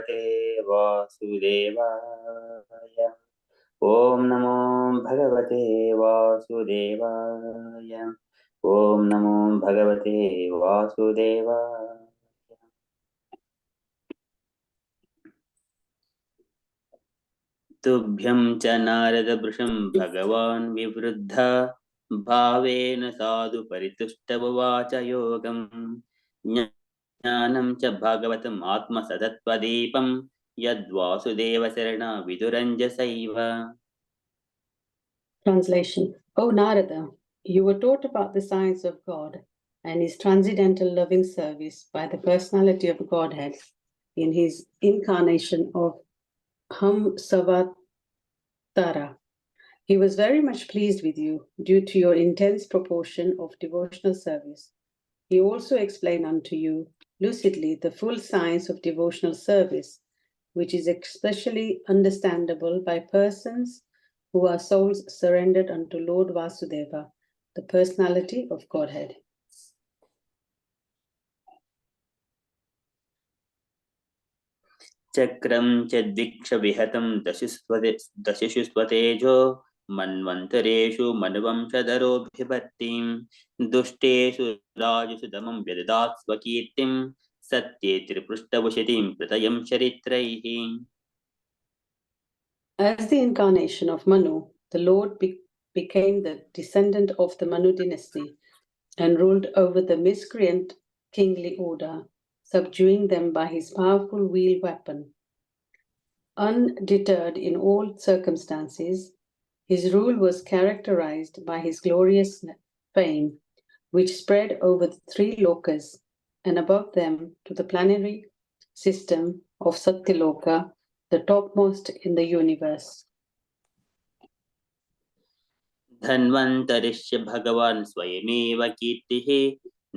भगवते वासुदेवाय। ओम नमो भगवते वासुदेवाय। ओम नमो भगवते वासुदेवाय। तुभ्यं च नारद वृषं भगवान् विवृद्ध भावेन साधु परितुष्टववाच योगम् ज्ञानं च भागवतम् आत्मसदत्वदीपं यद्वासुदेवशरणा विदुरञ्जसैव। Translation. O Narada, you were taught about the science of God and his transcendental loving service by the personality of Godhead in his incarnation of Hamsavatara. He was very much pleased with you due to your intense proportion of devotional service. He also explained unto you lucidly the full science of devotional service, which is especially understandable by persons who are souls surrendered unto Lord Vasudeva, the personality of Godhead. चक्रं च द्विक्षविहतं दशसु स्वतेजो मन्वन्तरेषु मनवंशधरोऽभिभक्तिं दुष्टेषु राजुषु दमं व्यददात् स्वकीर्तिं सत्ये त्रिपृष्ठवशतिं प्रतयं चरित्रैः। As the incarnation of Manu, the Lord became the descendant of the Manu dynasty and ruled over the miscreant kingly order, subduing them by his powerful wheel weapon. Undeterred in all circumstances, his rule was characterized by his glorious fame, which spread over the three lokas and above them to the planetary system of Satyaloka, the topmost in the universe. धन्वन्तरिश्च भगवान् स्वयमेव कीर्तिः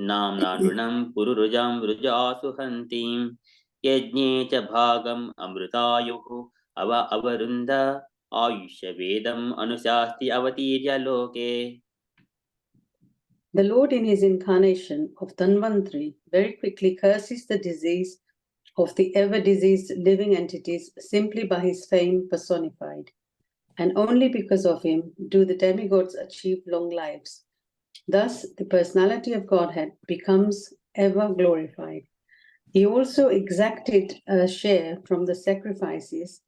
नाम्ना नृणं पुरुरुजां रुजासु हन्तीं यज्ञे च भागम् अमृतायुः अवरुन्ध आयुष्यवेदम् अनुशास्ति अवतीर्य लोके. The Lord in his incarnation of Dhanvantri very quickly curses the disease of the ever-diseased living entities simply by his fame personified. And only because of him do the demigods achieve long lives. Thus, the personality of Godhead becomes ever glorified. He also exacted a share from the sacrifices,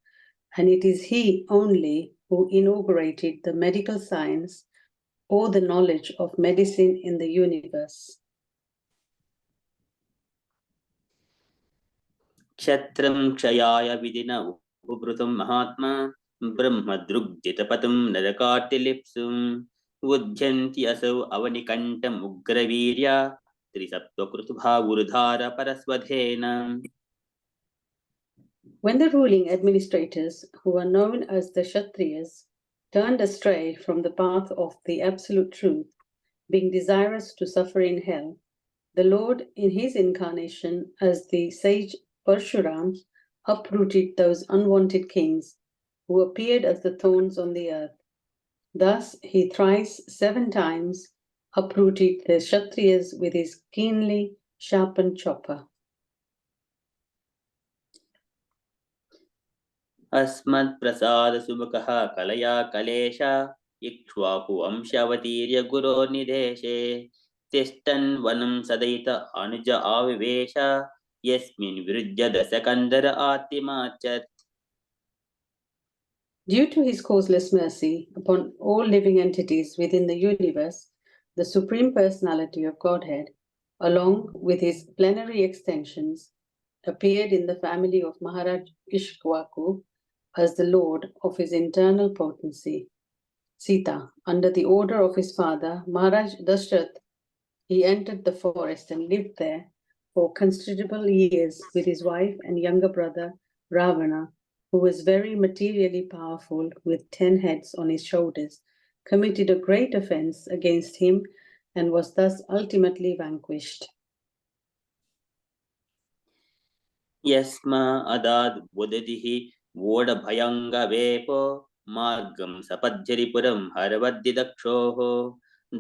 and it is he only who inaugurated the medical science or the knowledge of medicine in the universe. क्षत्रं क्षयाय विधिना उपभृतं महात्मा ब्रह्मदृग्जितपतं नरकार्तिलिप्सुं उद्यन्ति असौ अवनिकण्ठम् उग्रवीर्या त्रिसप्तकृतभावुर्धार परस्वधेन. When the ruling administrators, who are known as the Kshatriyas, turned astray from the path of the absolute truth, being desirous to suffer in hell, the Lord, in his incarnation as the sage Parshuram, uprooted those unwanted kings who appeared as the thorns on the earth. Thus he thrice 7 times uprooted the Kshatriyas with his keenly sharpened chopper. अस्मत् प्रसाद सुमुखः कलया कलेश इक्ष्वाकु वंशावतीर्य गुरो निदेशे तिष्ठन् वनं सदयित अनुज आविवेश यस्मिन् विरुद्ध दशकन्धर आत्तिमाचत्. Due to his causeless mercy upon all living entities within the universe, the Supreme Personality of Godhead, along with his plenary extensions, appeared in the family of Maharaj Ishkwaku as the Lord of his internal potency. Sita, under the order of his father, Maharaj Dashrath, he entered the forest and lived there for considerable years with his wife and younger brother Ravana, who was very materially powerful with 10 heads on his shoulders, committed a great offense against him and was thus ultimately vanquished. यस्मा अदाद् वदतिः वोढभयङ्गवेपो मार्गं सपज्जरिपुरं हरवद्दिदक्षोः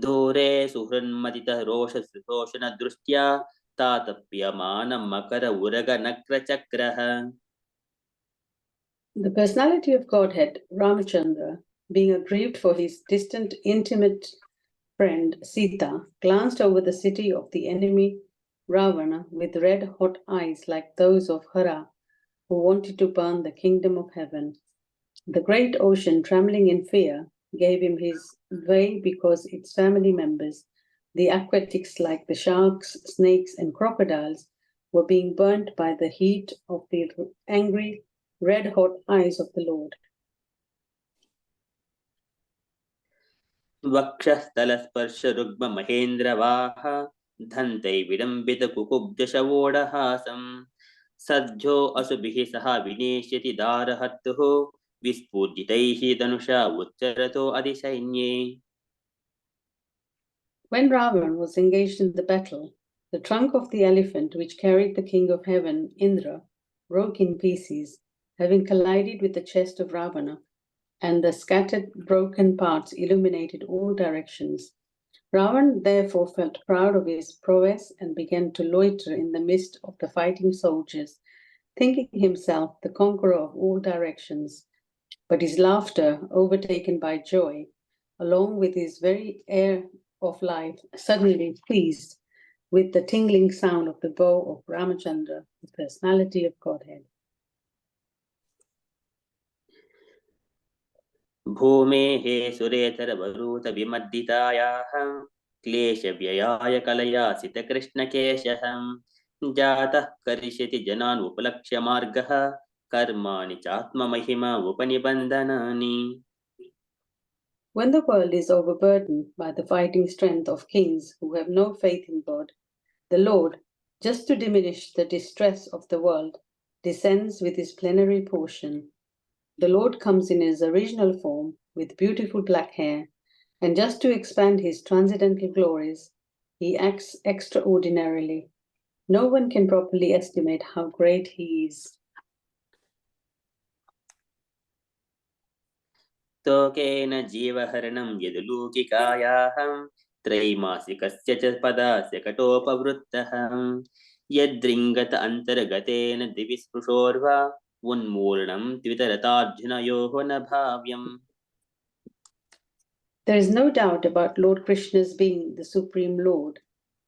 दूरे सुहृन्मतितः रोषनदृष्ट्या तातप्यमानं मकर उरगनक्रचक्रः. The personality of Godhead, Ramachandra, being aggrieved for his distant, intimate friend Sita, glanced over the city of the enemy Ravana with red-hot eyes like those of Hara, who wanted to burn the kingdom of heaven. The great ocean, trembling in fear, gave him his way because its family members, the aquatics like the sharks, snakes, and crocodiles, were being burnt by the heat of the angry, red-hot eyes of the Lord. वक्षस्थलस्पर्शरुग्ममहेन्द्रवाह धन्ते विडम्बितकुकुब्जशवोडहासं सद्यो असुभिः सह विनेश्यति दारहत्तुः विस्फूर्जितैः Dhanusha उच्चरतो अधिसैन्ये. When Ravan was engaged in the battle, the trunk of the elephant which carried the king of heaven, Indra, broke in pieces, having collided with the chest of Ravana, and the scattered broken parts illuminated all directions. Ravan therefore felt proud of his prowess and began to loiter in the midst of the fighting soldiers, thinking himself the conqueror of all directions. But his laughter, overtaken by joy, along with his very air of life, suddenly ceased with the tingling sound of the bow of Ramachandra, the personality of Godhead. भूमेः सुरेतरवरूथविमर्दितायाः क्लेशव्ययाय कलयासितकृष्णकेशः जातः करिष्यति जनान् उपलक्ष्य मार्गः कर्माणि चात्ममहिमा उपनिबन्धनानि. When the world is overburdened by the fighting strength of kings who have no faith in God, the Lord, just to diminish the distress of the world, descends with his plenary portion. The Lord comes in his original form with beautiful black hair, and just to expand his transcendental glories, he acts extraordinarily. No one can properly estimate how great he is. तोकेन जीवहरणं यदुलूकिकायाः त्रैमासिकस्य च पदास्य कटोपवृत्तः यद्रिङ्गत अन्तर्गतेन दिवि स्पृशोर्वा उन्मूलनं द्वितरतार्जुनयोः न भाव्यम्. There is no doubt about Lord Krishna's being the Supreme Lord.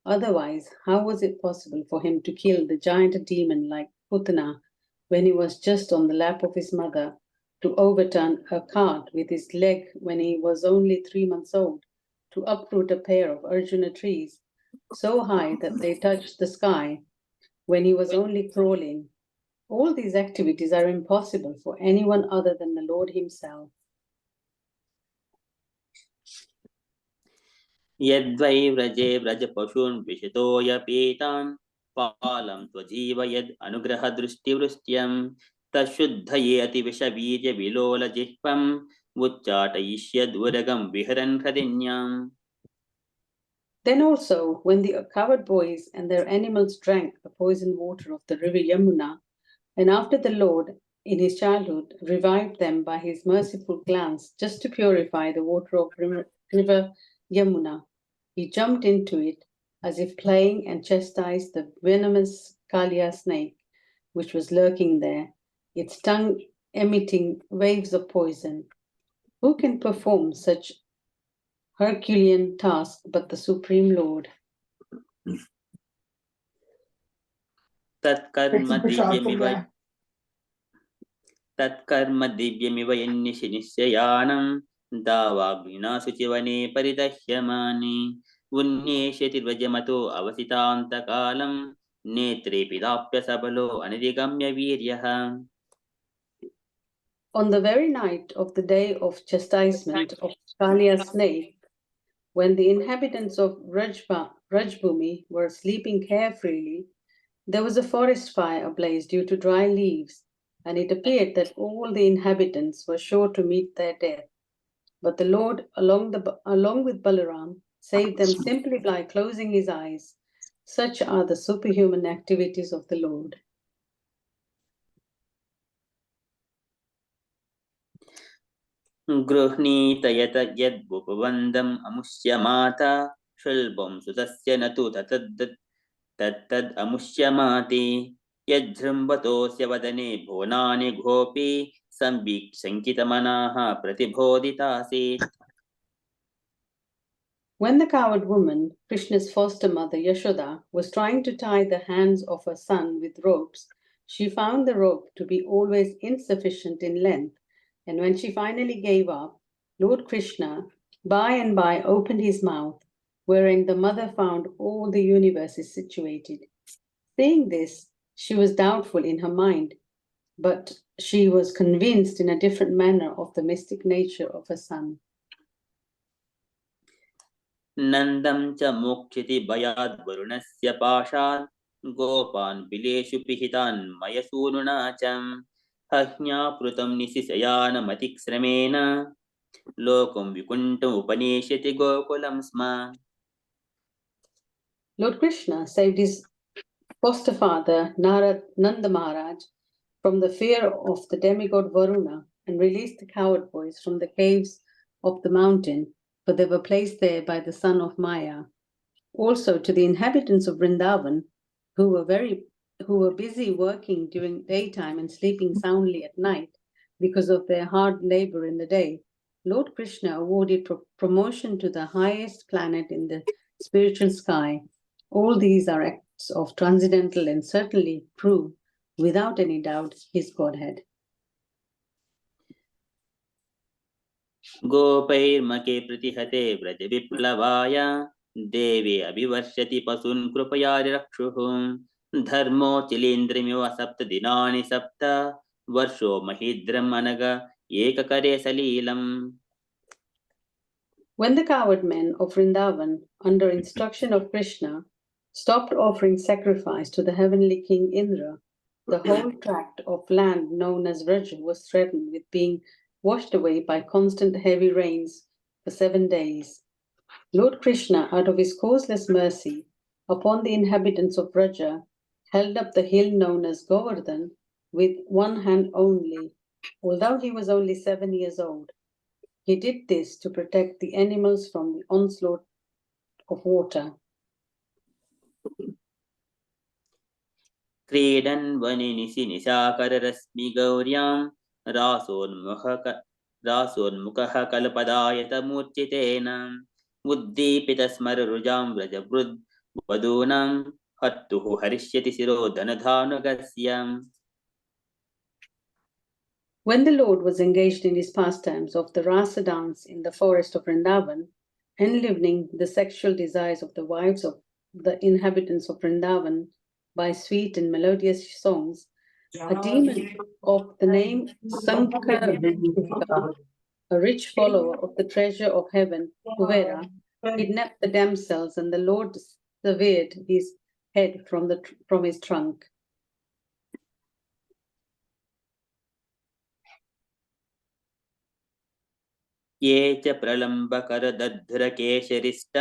Otherwise, how was it possible for him to kill the giant demon like Putana when he was just on the lap of his mother, to overturn a cart with his leg when he was only 3 months old, to uproot a pair of Arjuna trees so high that they touched the sky when he was only crawling? All these activities are impossible for anyone other than the Lord himself. यद्वै व्रजे व्रजपशून् विशतोऽयपीतान् पालं त्वजीव यद् अनुग्रहदृष्टिवृष्ट्यं तशुद्धये अतिविषबीजविलोलजिह्वम् उच्चाटयिष्यदुरगं विहरन् हृदिन्याम्. Then also, when the coward boys and their animals drank the poisoned water of the river Yamuna, and after the Lord, in his childhood, revived them by his merciful glance just to purify the water of river Yamuna, he jumped into it as if playing and chastised the venomous Kalia snake, which was lurking there, its tongue emitting waves of poison. Who can perform such Herculean task but the Supreme Lord? तत्कर्म दिव्यमिव यन्निशयानं दावाग्निना शुचिवने परिदह्यमाने उन्नेष्यति व्रजमतो अवसितान्तकालं नेत्रे पिदाप्य सबलो अनिदिगम्य वीर्यः. On the very night of the day of chastisement of Kalia snake, when the inhabitants of Rajbhumi were sleeping carefreely, there was a forest fire ablaze due to dry leaves, and it appeared that all the inhabitants were sure to meet their death. But the Lord, along with Balaram, saved them simply by closing his eyes. Such are the superhuman activities of the Lord. गृह्णीत यत यद्वुपवन्दम् अमुष्य माता शुल्बं सुतस्य न तु तत्तद् अमुष्यमाति यज्जृम्भतोऽस्य वदने भुवनानि घोपि संकीतमनाः प्रतिबोधितासीत्. When the coward woman, Krishna's foster mother Yashoda, was trying to tie the hands of her son with ropes, she found the rope to be always insufficient in length, and when she finally gave up, Lord Krishna by and by opened his mouth, wherein the mother found all the universe is situated. Seeing this, she was doubtful in her mind, but she was convinced in a different manner of the mystic nature of her son. नन्दं च मोक्षिति भयाद् वरुणस्य पाशात् गोपान् बिलेषु पिहितान् मयसूनुना च हज्ञाप्लुतं निशिशयानमतिश्रमेण लोकं विकुण्ठम् उपनेष्यति गोकुलं स्म. Lord Krishna saved his foster father Nanda Maharaj from the fear of the demigod Varuna and released the coward boys from the caves of the mountain, for they were placed there by the son of Maya. Also to the inhabitants of Vrindavan, who were busy working during daytime and sleeping soundly at night because of their hard labor in the day, Lord Krishna awarded promotion to the highest planet in the spiritual sky. All these are acts of transcendental and certainly prove, without any doubt, his Godhead. गोपैर्मके प्रतिहते Vraj विप्लवाय देवे अभिवर्षति पशून् कृपया रक्षुः धर्मोचिलेन्द्रमिव सप्त दिनानि सप्त वर्षो महीद्रम् अनग एककरे सलीलम्. When the coward men of Vrindavan, under instruction of Krishna, stopped offering sacrifice to the heavenly king Indra, the whole tract of land known as Vraja was threatened with being washed away by constant heavy rains for 7 days. Lord Krishna, out of his causeless mercy upon the inhabitants of Vraja, held up the hill known as Govardhan with one hand only, although he was only 7 years old. He did this to protect the animals from the onslaught of water. क्रीडन् वने निशि निशाकररश्मि गौर्यां रासोन्मुखः कल्पदायतमूर्च्छितेन उद्दीपितस्मररुजां व्रजवधूनां हत्तुः हरिष्यति शिरोधनधानुगस्य. When the Lord was engaged in his pastimes of the Rasa dance in the forest of Vrindavan, enlivening the sexual desires of the wives of the inhabitants of Vrindavan by sweet and melodious songs, a demon of the name Sankarashika, a rich follower of the treasure of heaven, Kuvera, kidnapped the damsels, and the Lord severed his head from his trunk. ये च प्रलम्बकरदद्धुरकेशरिष्ट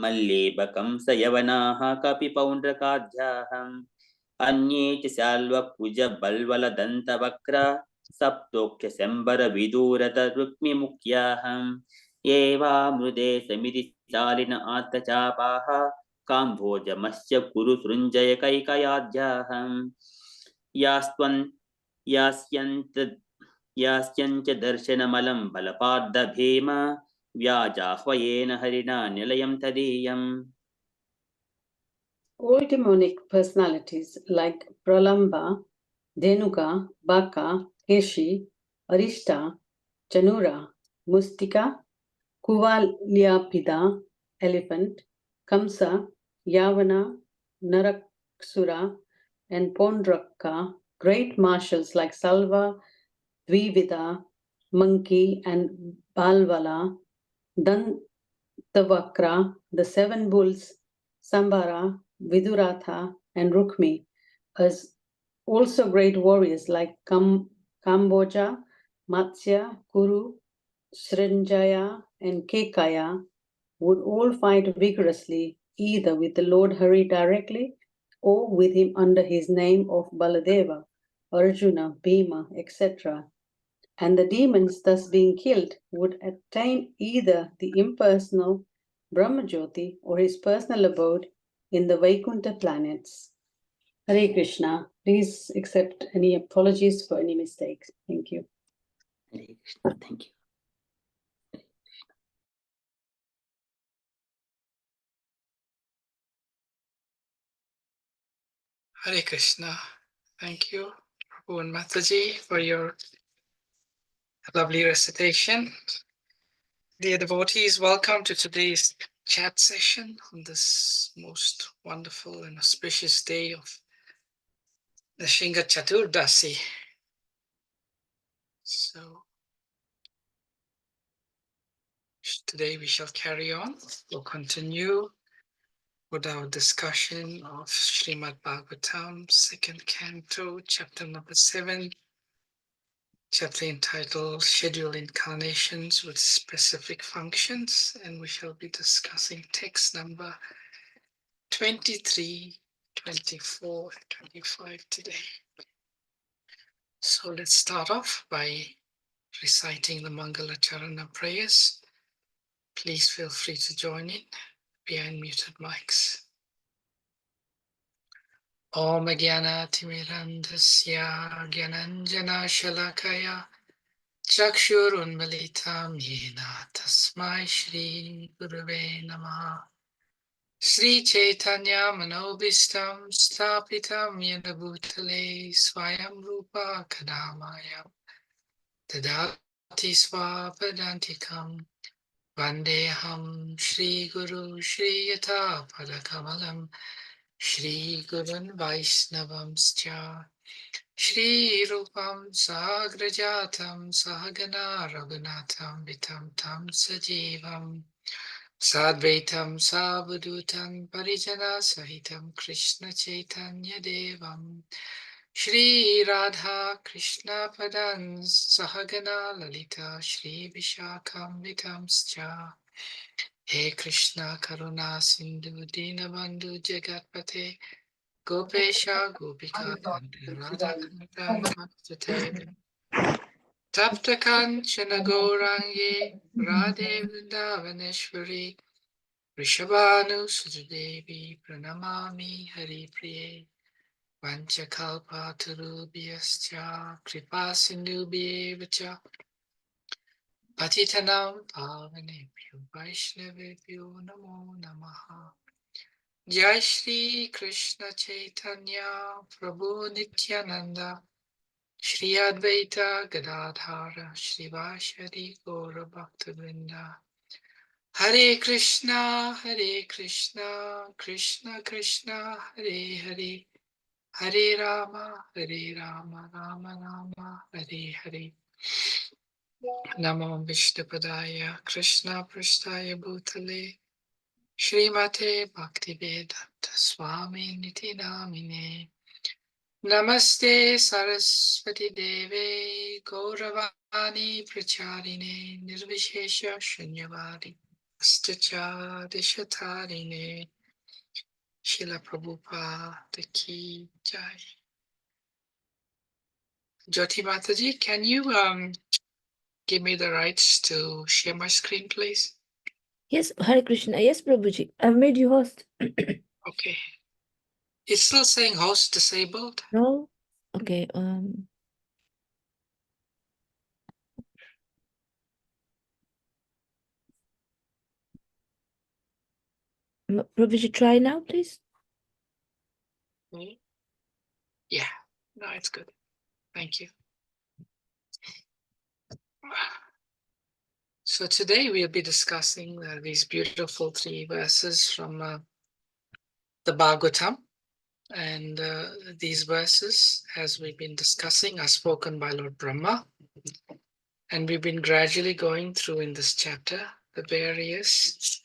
मल्लेबकंसयवनाः कपिपौण्ड्रकाध्याः अन्ये च शाल्वकुजबल्वलदन्तवक्र सप्तोक्षशम्बरविदूरतरुक्मिमुख्याः एवामृदे समितिशालिन आत्तचापाः काम्भोजमस्य कुरुसृञ्जय कैकयाध्याः यास्यञ्च दर्शनमलं बलपाद्दभीम व्याजाह्वयेन हरिणा निलयं तदीयम्. All demonic personalities like Pralamba, Denuka, Baka, Keshi, Arishta, Chanura, Mustika, Kuvalyapida, elephant, Kamsa, Yavana, Naraksura, and Pondrakka, great marshals like Salva, Dvivida, Monkey, and Balvala, Dantavakra, the 7 bulls, Sambara, Viduratha, and Rukmi, as also great warriors like Kamboja, Matsya, Kuru, Srinjaya, and Kekaya, would all fight vigorously either with the Lord Hari directly or with him under his name of Baladeva, Arjuna, Bhima, etc. And the demons thus being killed would attain either the impersonal Brahmajyoti or his personal abode in the Vaikuntha planets. Hare Krishna. Please accept any apologies for any mistakes. Thank you. Hare Krishna. Thank you. Hare Krishna. Thank you, Prabhu and Mataji, for your lovely recitation. Dear devotees, welcome to today's chat session on this most wonderful and auspicious day of the Shinga Chaturdasi. So today we shall carry on. We'll continue with our discussion of Srimad Bhagavatam, second canto, chapter number 7, chapter entitled Scheduled Incarnations with Specific Functions, and we shall be discussing text number 23, 24, and 25 today. So let's start off by reciting the Mangala Charana prayers. Please feel free to join in via unmuted mics. Om Jnana Timirandasya Gyananjana Shalakaya Chakshurunmilitam Yena Tasmai Shri Gurave Namaha Sri Chaitanya Manobhistam Stapitam Yena Bhutale Swayam Rupa Kadamaya Tadati Swapadantikam Vandeham Shri Guru Shri Yata Padakamalam Shri Gurun Vaisnavamscha Shri Rupam Sagrajatam Sahagana Raghunatham Vitam Tam Sajivam Sadvaitam Savadutam Parijana Sahitam Krishna Chaitanya Devam Shri Radha Krishna Padan Sahagana Lalita Shri Vishakam Vitamscha He Krishna Karuna Sindhu Dinabandhu Jagatpate Gopesha Gopika Radha Kanta Namastate Tapta Kanchana Gourangi Radhe Vrindavaneshwari Rishabhanu Sujadevi Pranamami Hari Priye Vanchakalpa Tarubhyascha Kripa Sindhubhyevacha Patitanam Pavanebhyo Vaishnavebhyo Namo Namaha Jai Shri Krishna Chaitanya Prabhu Nityananda Shri Advaita Gadadhara Shrivashari Gaura Bhaktivinoda Hare Krishna Krishna Krishna Hare Hare Hare Rama Rama Rama Hare Hare Namo Vishnupadaya Krishna Prasthaya Bhutale Srimate Bhaktivedanta Swami Niti Namine Namaste Saraswati Deve Gauravani Pracharine Nirvishesha Shunyavadi Astacha Dishatarine Srila Prabhupada Ki Jai. Jyoti Mataji, can you give me the rights to share my screen, please? Yes, Hare Krishna. Yes, Prabhuji. I've made you host. Okay. It's still saying host disabled. No? Okay. Prabhuji, try now, please. Yeah, no, it's good. Thank you. So today we'll be discussing these beautiful 3 verses from the Bhagavatam. And these verses, as we've been discussing, are spoken by Lord Brahma. And we've been gradually going through in this chapter the various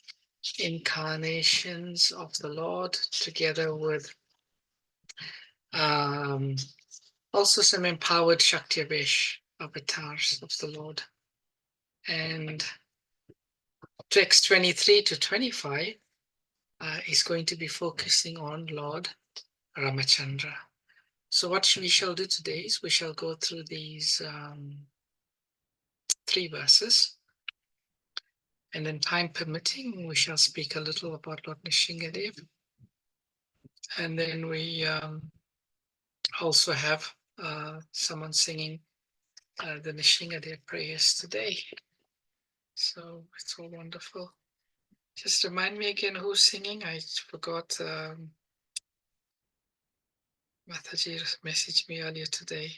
incarnations of the Lord, together with also some empowered Shaktivesh avatars of the Lord. And text 23 to 25 is going to be focusing on Lord Ramachandra. So what we shall do today is we shall go through these 3 verses, and then time permitting, we shall speak a little about Lord Nishingadev. And then we also have someone singing the Nishinga their prayers today. So it's all wonderful. Just remind me again who's singing. I forgot. Mataji messaged me earlier today.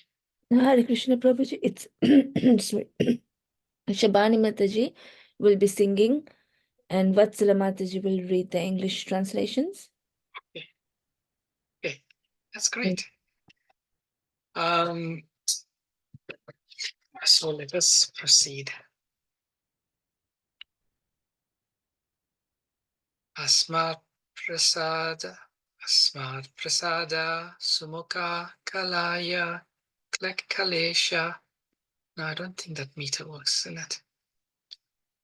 Hare Krishna Prabhuji, it's sorry. Shabani Mataji will be singing, and Vatsala Mataji will read the English translations. Okay, that's great. So let us proceed. Asmat prasada sumukha kalaya klek kalesha. No, I don't think that meter works in it.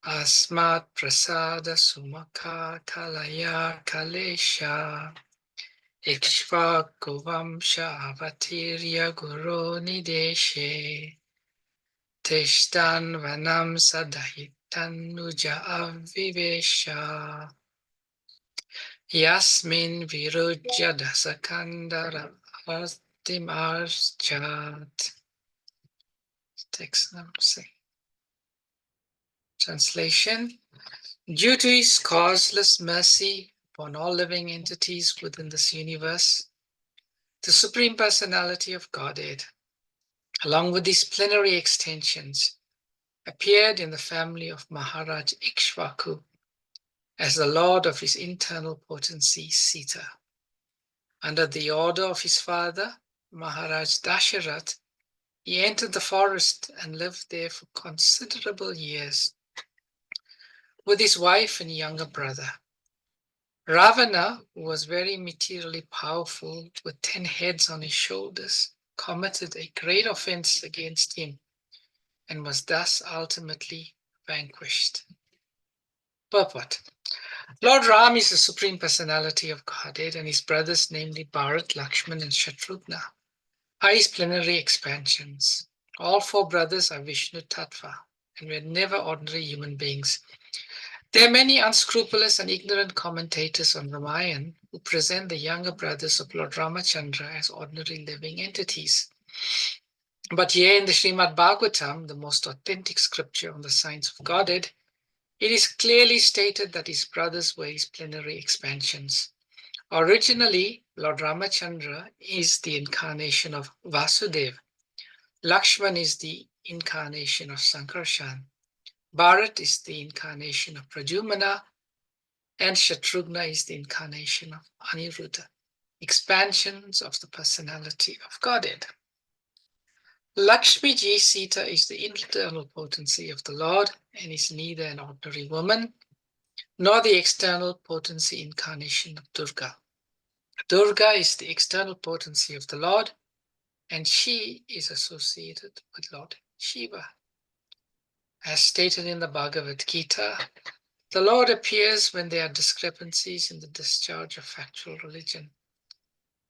Asmat prasada sumukha kalaya kalesha ikshvakuvamsha avatirya guru nideshe tishtan vanam sadahitan nuja avivesha Yasmin virujya dasakandara artimarchat. Text number 6. Translation. Due to his causeless mercy upon all living entities within this universe, the Supreme Personality of Godhead, along with these plenary extensions, appeared in the family of Maharaj Ikshvaku as the Lord of his internal potency, Sita. Under the order of his father, Maharaj Dasharat, he entered the forest and lived there for considerable years with his wife and younger brother. Ravana, who was very materially powerful with 10 heads on his shoulders, committed a great offense against him and was thus ultimately vanquished. Purport. Lord Ram is the Supreme Personality of Godhead, and his brothers, namely Bharat, Lakshman, and Shatrughna, are his plenary expansions. All 4 brothers are Vishnu Tattva and were never ordinary human beings. There are many unscrupulous and ignorant commentators on Ramayana who present the younger brothers of Lord Ramachandra as ordinary living entities. But here in the Srimad Bhagavatam, the most authentic scripture on the science of Godhead, it is clearly stated that his brothers were his plenary expansions. Originally, Lord Ramachandra is the incarnation of Vasudeva. Lakshman is the incarnation of Sankarshan. Bharat is the incarnation of Pradyumna, and Shatrughna is the incarnation of Aniruddha, expansions of the personality of Godhead. Lakshmi Ji Sita is the internal potency of the Lord and is neither an ordinary woman nor the external potency incarnation of Durga. Durga is the external potency of the Lord, and she is associated with Lord Shiva. As stated in the Bhagavad Gita, the Lord appears when there are discrepancies in the discharge of factual religion.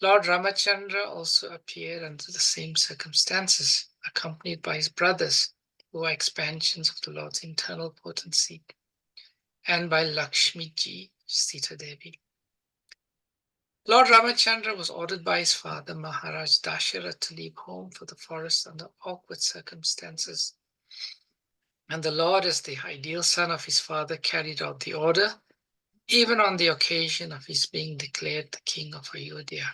Lord Ramachandra also appeared under the same circumstances, accompanied by his brothers, who are expansions of the Lord's internal potency, and by Lakshmi Ji Sita Devi. Lord Ramachandra was ordered by his father, Maharaj Dasharat, to leave home for the forest under awkward circumstances. And the Lord, as the ideal son of his father, carried out the order, even on the occasion of his being declared the king of Ayodhya.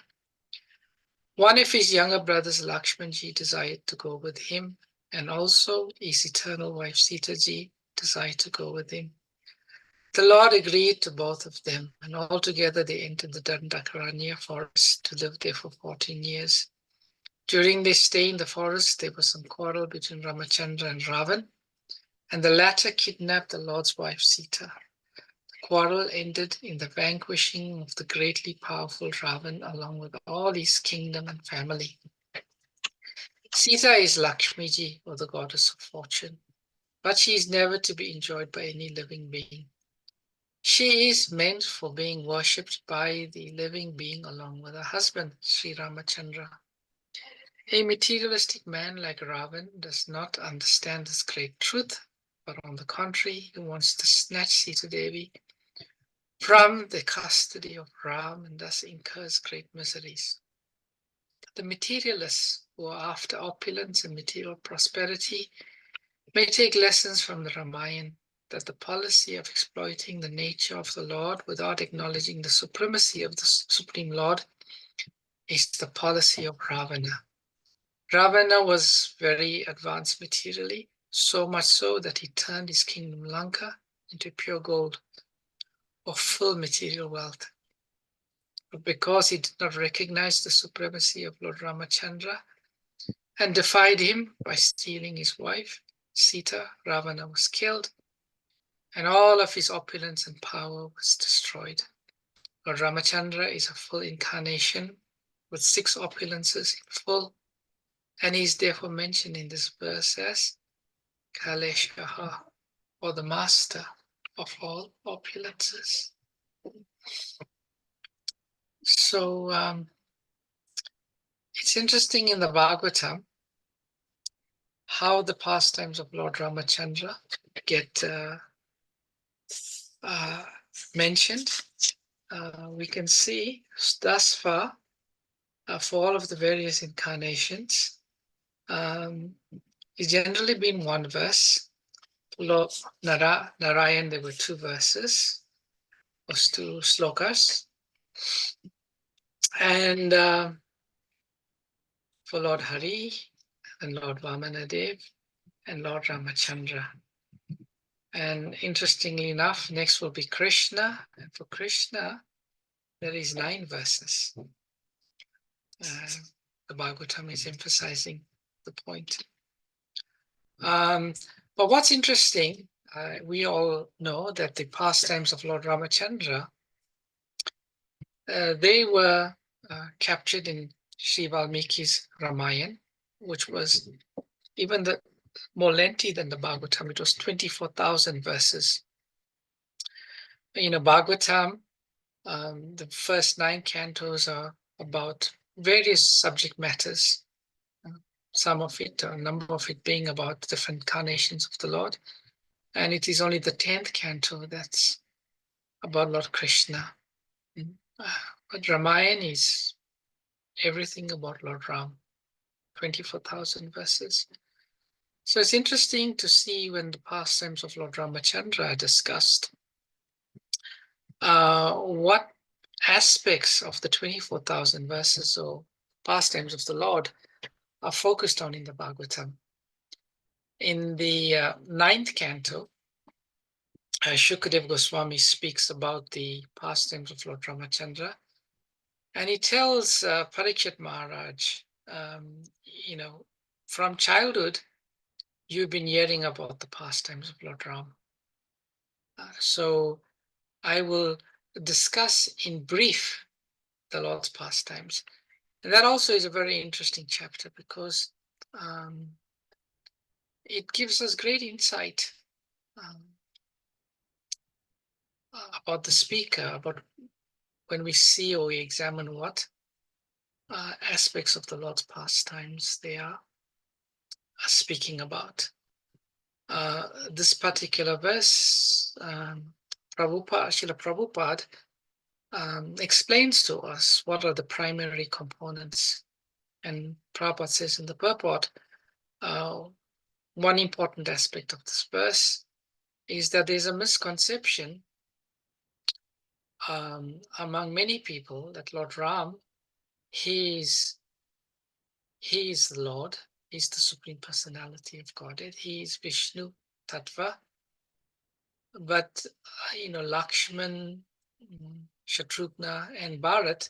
One of his younger brothers, Lakshmanji, desired to go with him, and also his eternal wife, Sitaji, desired to go with him. The Lord agreed to both of them, and altogether they entered the Dandakaranya forest to live there for 14 years. During their stay in the forest, there was some quarrel between Ramachandra and Ravan, and the latter kidnapped the Lord's wife, Sita. The quarrel ended in the vanquishing of the greatly powerful Ravan along with all his kingdom and family. Sita is Lakshmiji, or the goddess of fortune, but she is never to be enjoyed by any living being. She is meant for being worshipped by the living being along with her husband, Sri Ramachandra. A materialistic man like Ravan does not understand this great truth, but on the contrary, he wants to snatch Sita Devi from the custody of Ram and thus incurs great miseries. the materialists who are after opulence and material prosperity may take lessons from the Ramayana that the policy of exploiting the nature of the Lord without acknowledging the supremacy of the Supreme Lord is the policy of Ravana. Ravana was very advanced materially, so much so that he turned his kingdom Lanka into pure gold or full material wealth. But because he did not recognize the supremacy of Lord Ramachandra and defied him by stealing his wife, Sita, Ravana was killed, and all of his opulence and power was destroyed. Lord Ramachandra is a full incarnation with 6 opulences in full, and he is therefore mentioned in this verse as Kaleshaha, or the master of all opulences. So it's interesting in the Bhagavatam how the pastimes of Lord Ramachandra get mentioned. We can see thus far for all of the various incarnations, it's generally been one verse. Lord Narayan, there were 2 verses, or 2 slokas. And for Lord Hari and Lord Vamanadev and Lord Ramachandra. And interestingly enough, next will be Krishna. And for Krishna, there is 9 verses. The Bhagavatam is emphasizing the point. But what's interesting, we all know that the pastimes of Lord Ramachandra, they were captured in Sri Valmiki's Ramayana, which was even more lengthy than the Bhagavatam. It was 24,000 verses. Bhagavatam, the first 9 cantos are about various subject matters, some of it, a number of it being about different incarnations of the Lord. And it is only the 10th canto that's about Lord Krishna. But Ramayana is everything about Lord Ram, 24,000 verses. So it's interesting to see when the pastimes of Lord Ramachandra are discussed, what aspects of the 24,000 verses or pastimes of the Lord are focused on in the Bhagavatam. In the 9th canto, Shukadeva Goswami speaks about the pastimes of Lord Ramachandra, and he tells Parikshit Maharaj, from childhood, you've been hearing about the pastimes of Lord Ram. So I will discuss in brief the Lord's pastimes. And that also is a very interesting chapter because it gives us great insight about the speaker, about when we see or we examine what aspects of the Lord's pastimes they are speaking about. This particular verse, Srila Prabhupada explains to us what are the primary components. And Prabhupada says in the purport, one important aspect of this verse is that there's a misconception among many people that Lord Ram, he is the Lord, he's the Supreme Personality of Godhead, he is Vishnu Tattva. But, Lakshman, Shatrughna, and Bharat,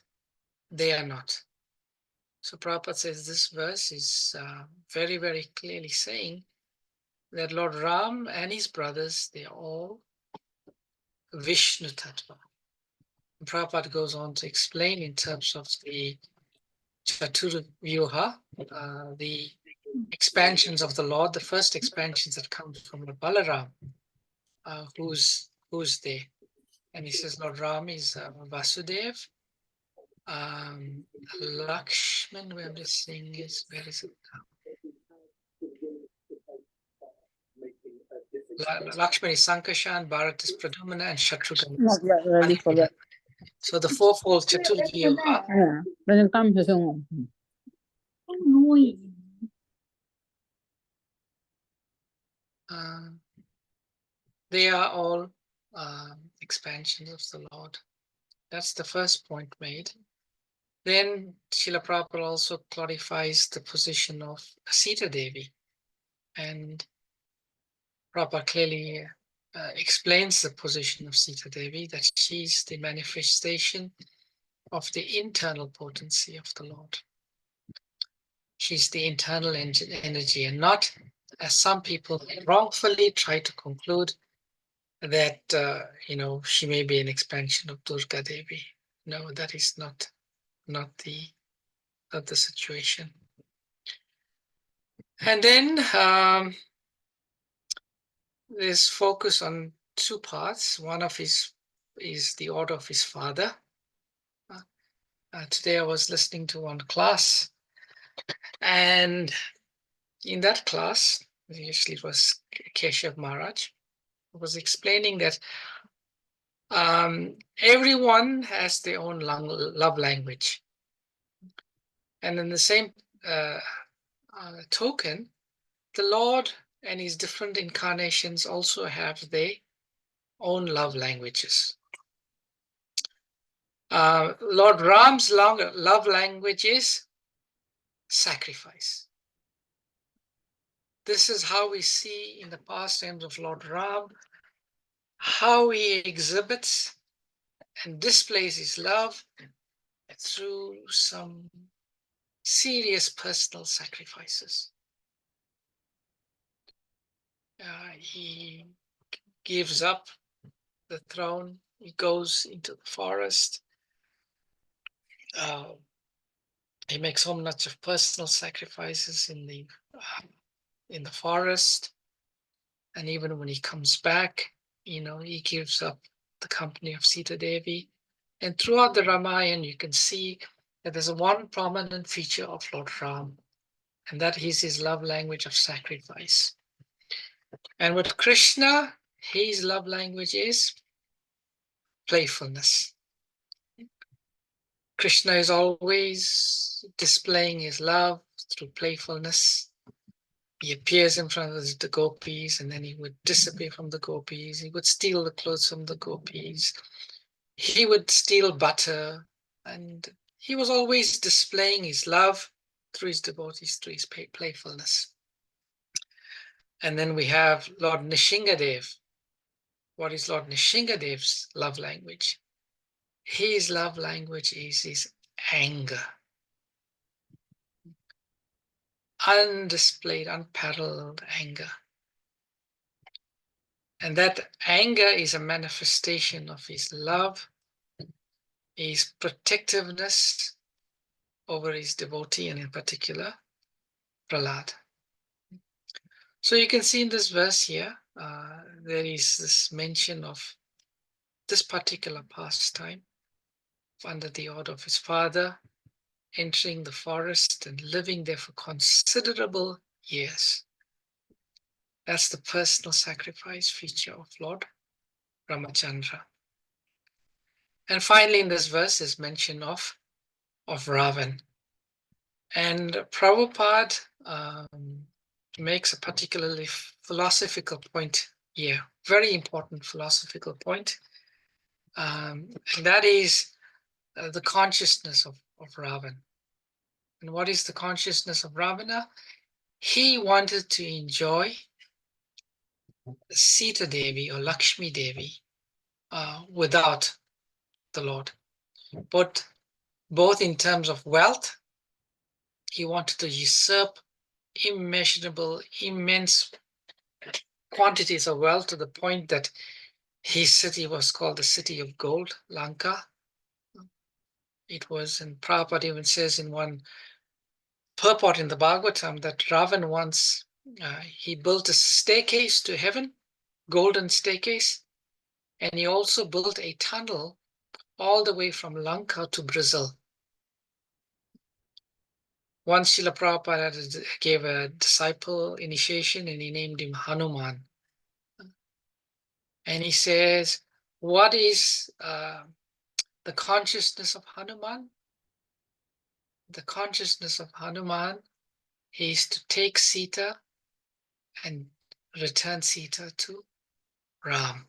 they are not. So Prabhupada says this verse is very, very clearly saying that Lord Ram and his brothers, they are all Vishnu Tattva. And Prabhupada goes on to explain in terms of the Chaturvyuha, the expansions of the Lord, the first expansions that come from Lord Balaram, who's there. And he says Lord Ram is Vasudev, Lakshman, where I'm just saying is, where is it now? Lakshman is Sankashan, Bharat is Pradumna, and Shatrughna is ready for that. So the fourfold Chaturvyuha, They are all expansions of the Lord. That's the first point made. Then Srila Prabhupada also clarifies the position of Sita Devi, and Prabhupada clearly explains the position of Sita Devi, that she's the manifestation of the internal potency of the Lord. She's the internal energy, and not, as some people wrongfully try to conclude, that she may be an expansion of Durga Devi. No, that is not the situation. And then there's focus on two parts. One of his is the order of his father. Today I was listening to one class, and in that class, usually it was Keshav Maharaj, was explaining that everyone has their own love language. And in the same token, the Lord and his different incarnations also have their own love languages. Lord Ram's love language is sacrifice. This is how we see in the pastimes of Lord Ram, how he exhibits and displays his love through some serious personal sacrifices. He gives up the throne, he goes into the forest. He makes so much of personal sacrifices in the forest, and even when he comes back, he gives up the company of Sita Devi. And throughout the Ramayana, you can see that there's one prominent feature of Lord Ram, and that is his love language of sacrifice. And with Krishna, his love language is playfulness. Krishna is always displaying his love through playfulness. He appears in front of the gopis, and then he would disappear from the gopis. He would steal the clothes from the gopis. He would steal butter, and he was always displaying his love through his devotees, through his playfulness. And then we have Lord Nishingadev. What is Lord Nishingadev's love language? His love language is his anger. Undisplayed, unparalleled anger. And that anger is a manifestation of his love, his protectiveness over his devotee, and in particular, Prahlad. So you can see in this verse here, there is this mention of this particular pastime under the order of his father, entering the forest and living there for considerable years. That's the personal sacrifice feature of Lord Ramachandra. And finally, in this verse is mention of Ravan. And Prabhupada makes a particularly philosophical point here, very important philosophical point. And that is the consciousness of Ravan. And what is the consciousness of Ravana? He wanted to enjoy Sita Devi or Lakshmi Devi without the Lord. But both in terms of wealth, he wanted to usurp immeasurable, immense quantities of wealth to the point that his city was called the city of gold, Lanka. It was, and Prabhupada even says in one purport in the Bhagavatam that Ravan once, he built a staircase to heaven, golden staircase, and he also built a tunnel all the way from Lanka to Brazil. Once Srila Prabhupada gave a disciple initiation and he named him Hanuman. And he says, what is the consciousness of Hanuman? the consciousness of Hanuman is to take Sita and return Sita to Ram.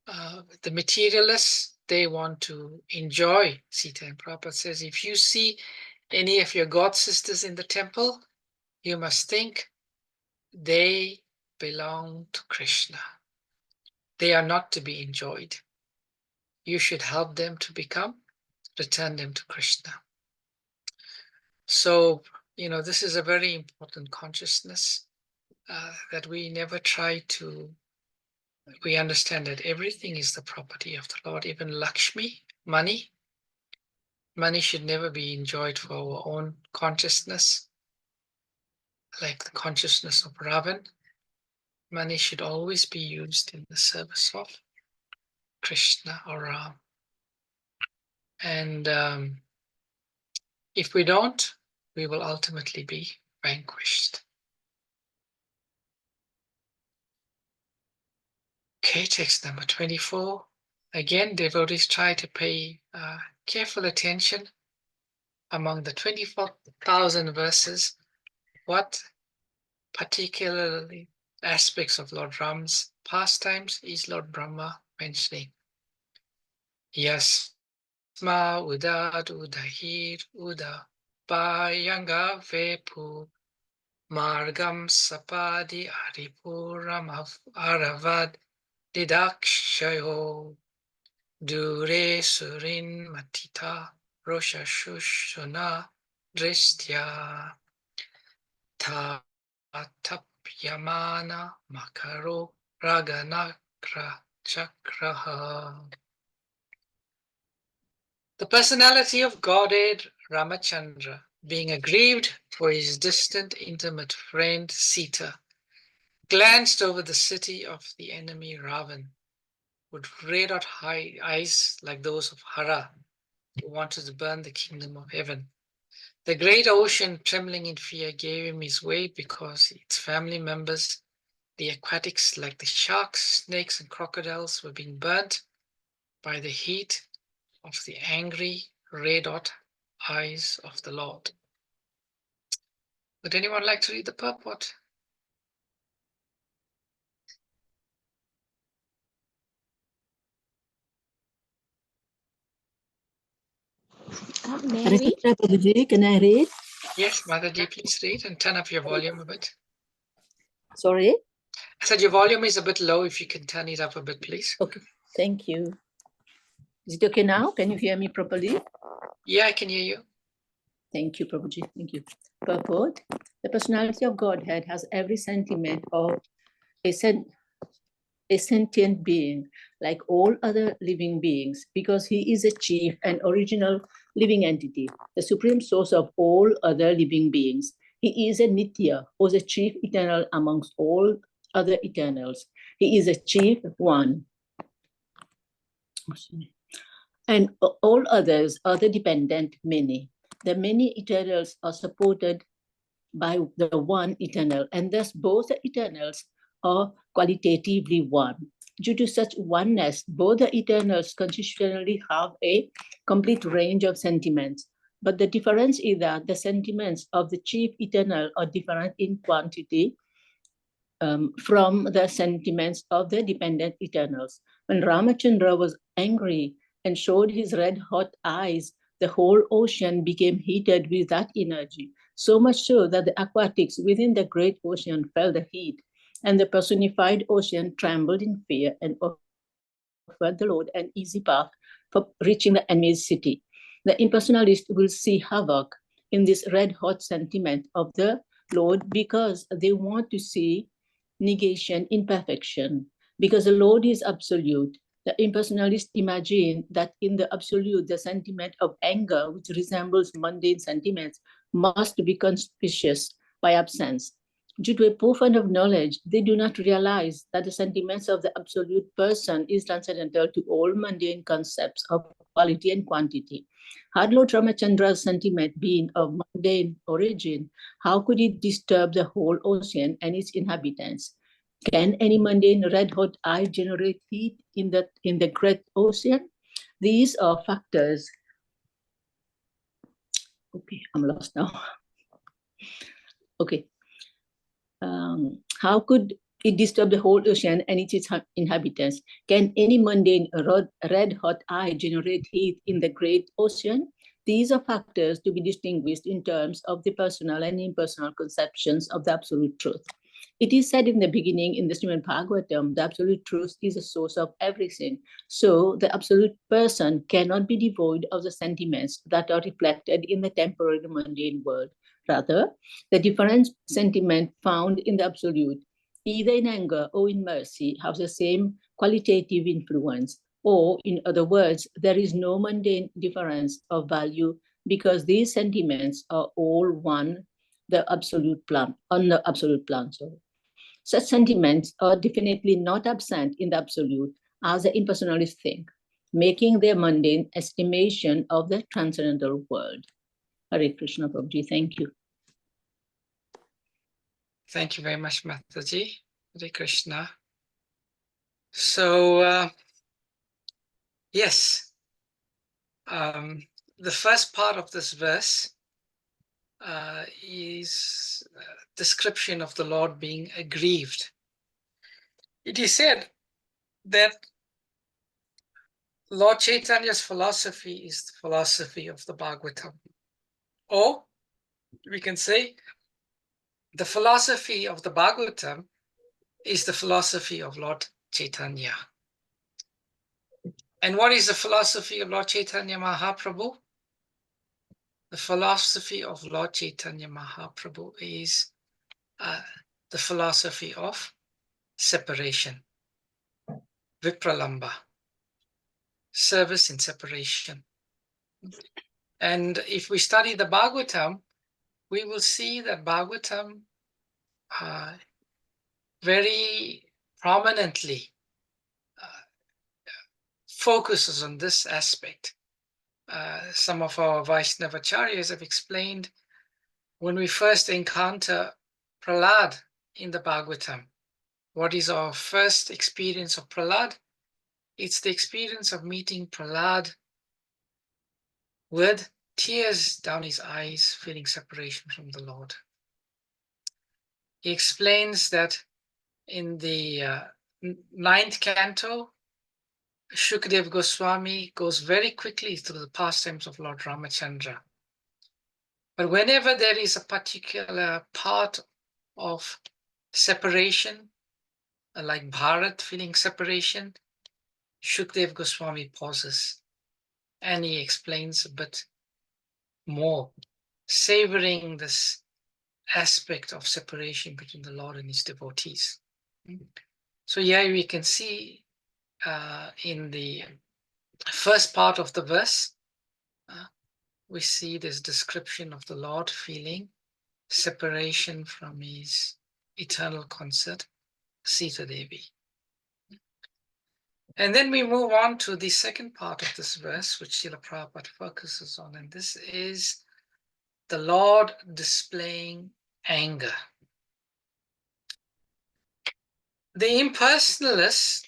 The materialists, they want to enjoy Sita. And Prabhupada says, if you see any of your god sisters in the temple, you must think they belong to Krishna. They are not to be enjoyed. You should help them to return them to Krishna. So, this is a very important consciousness that we never try to. We understand that everything is the property of the Lord, even Lakshmi, money. Money should never be enjoyed for our own consciousness, like the consciousness of Ravan. Money should always be used in the service of Krishna or Ram. And if we don't, we will ultimately be vanquished. Okay, text number 24. Again, devotees try to pay careful attention among the 24,000 verses. What particularly aspects of Lord Ram's pastimes is Lord Brahma mentioning? Yasma udad udahir uda bayanga vepu margam sapadi aripuram aravad didakshayo dure surin matita rosha shushana dristya ta tapyamana makaro raganakra chakraha. The personality of Godhead Ramachandra, being aggrieved for his distant intimate friend Sita, glanced over the city of the enemy Ravan with red-hot eyes like those of Hara, who wanted to burn the kingdom of heaven. The great ocean, trembling in fear, gave him his way because its family members, the aquatics like the sharks, snakes, and crocodiles, were being burnt by the heat of the angry red-hot eyes of the Lord. Would anyone like to read the purport? May I read? Prabhuji, can I read? Yes, Mataji, please read and turn up your volume a bit. Sorry. I said your volume is a bit low. If you can turn it up a bit, please. Okay, thank you. Is it okay now? Can you hear me properly? Yeah, I can hear you. Thank you, Prabhuji. Thank you. Purport. The personality of Godhead has every sentiment of a sentient being, like all other living beings, because he is a chief and original living entity, the supreme source of all other living beings. He is a Nitya, or the chief eternal amongst all other eternals. He is a chief one. And all others are the dependent many. The many eternals are supported by the one eternal, and thus both the eternals are qualitatively one. Due to such oneness, both the eternals constitutionally have a complete range of sentiments. But the difference is that the sentiments of the chief eternal are different in quantity from the sentiments of the dependent eternals. When Ramachandra was angry and showed his red-hot eyes, the whole ocean became heated with that energy, so much so that the aquatics within the great ocean felt the heat, and the personified ocean trembled in fear and offered the Lord an easy path for reaching the enemy's city. The impersonalist will see havoc in this red-hot sentiment of the Lord because they want to see negation, imperfection, because the Lord is absolute. The impersonalists imagine that in the absolute, the sentiment of anger, which resembles mundane sentiments, must be conspicuous by absence. Due to a profound of knowledge, they do not realize that the sentiments of the absolute person is transcendental to all mundane concepts of quality and quantity. Had Lord Ramachandra's sentiment been of mundane origin, how could it disturb the whole ocean and its inhabitants? Can any mundane red-hot eye generate heat in the great ocean? These are factors Okay, I'm lost now. Okay. How could it disturb the whole ocean and its inhabitants? Can any mundane red-hot eye generate heat in the great ocean? These are factors to be distinguished in terms of the personal and impersonal conceptions of the absolute truth. It is said in the beginning in the Srimad Bhagavatam, the absolute truth is the source of everything. So the absolute person cannot be devoid of the sentiments that are reflected in the temporary mundane world. Rather, the different sentiment found in the absolute, either in anger or in mercy, have the same qualitative influence. Or, in other words, there is no mundane difference of value because these sentiments are all one, the absolute plan, on the absolute plan. Sorry. Such sentiments are definitely not absent in the absolute as the impersonalists think, making their mundane estimation of the transcendental world. Hare Krishna, Prabhuji, thank you. Thank you very much, Mataji. Hare Krishna. So, yes, the first part of this verse is a description of the Lord being aggrieved. It is said that Lord Chaitanya's philosophy is the philosophy of the Bhagavatam. Or we can say the philosophy of the Bhagavatam is the philosophy of Lord Chaitanya. And what is the philosophy of Lord Chaitanya Mahaprabhu? The philosophy of Lord Chaitanya Mahaprabhu is the philosophy of separation, vipralamba, service in separation. And if we study the Bhagavatam, we will see that Bhagavatam very prominently focuses on this aspect. Some of our Vaishnavacharyas have explained when we first encounter Prahlad in the Bhagavatam, what is our first experience of Prahlad? It's the experience of meeting Prahlad with tears down his eyes, feeling separation from the Lord. He explains that in the 9th canto, Shukdev Goswami goes very quickly through the pastimes of Lord Ramachandra. But whenever there is a particular part of separation, like Bharat feeling separation, Shukdev Goswami pauses and he explains a bit more, savoring this aspect of separation between the Lord and his devotees. So here we can see in the first part of the verse, we see this description of the Lord feeling separation from his eternal consort, Sita Devi. And then we move on to the second part of this verse, which Srila Prabhupada focuses on, and this is the Lord displaying anger. The impersonalists,